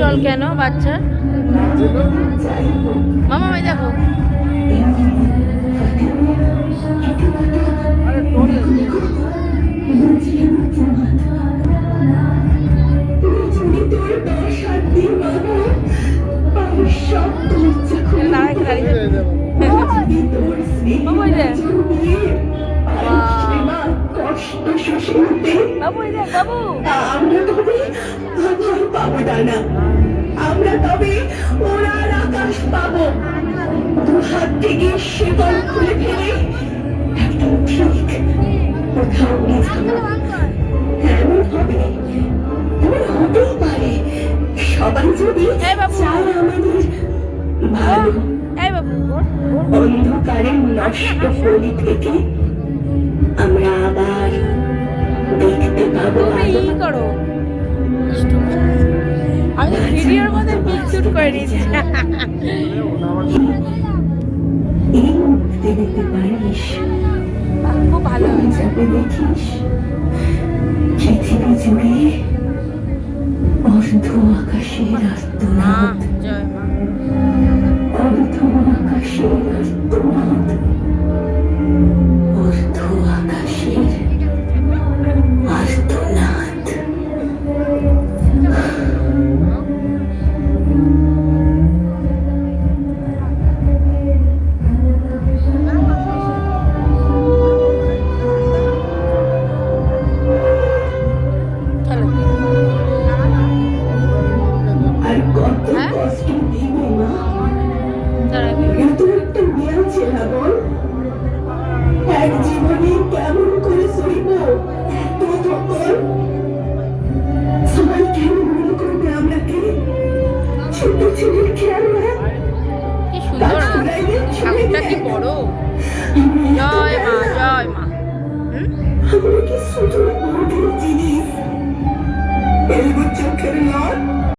জল কেন বাচ্চার? মামা ভাই দেখো আমরা তবে ওনার আকাশ পাবো। দু হাত থেকে শিকল খুলে ফেলে একদম ঠিক কোথাও নিয়ে যাবো। এমন হবে, এমন হতেই পারে সবাই যদি চায় আমাদের ভালো। অন্ধকারের নষ্ট গলি থেকে আমরা আবার দেখতে পাবো। তুমি করো, আমি তো ভিডিওর মধ্যে পিক শুট করে নিচ্ছি। এই মুহূর্তে দেখতে পারিস, খুব ভালো হয়েছে। দেখিস পৃথিবী জুড়ে অর্ধ আকাশের আর্তনাদ, জয় মা। অর্ধ আকাশের আর্তনাদ, অর্ধ আকাশের আর্তনাদ। আর কত কষ্ট দিবি মা, এত একটা মেয়ে ছেলে বল, এক জীবনে কেমন করে সইব এত ধকল। সবাই কেন মনে করবে আমরাকে ছোট ছেলের খেয়াল? কি সুন্দর ঠাকুরটা, কি বড়। জয় মা, জয় মা। আমরা কি শুধু জিনিস, এই চোখের লাল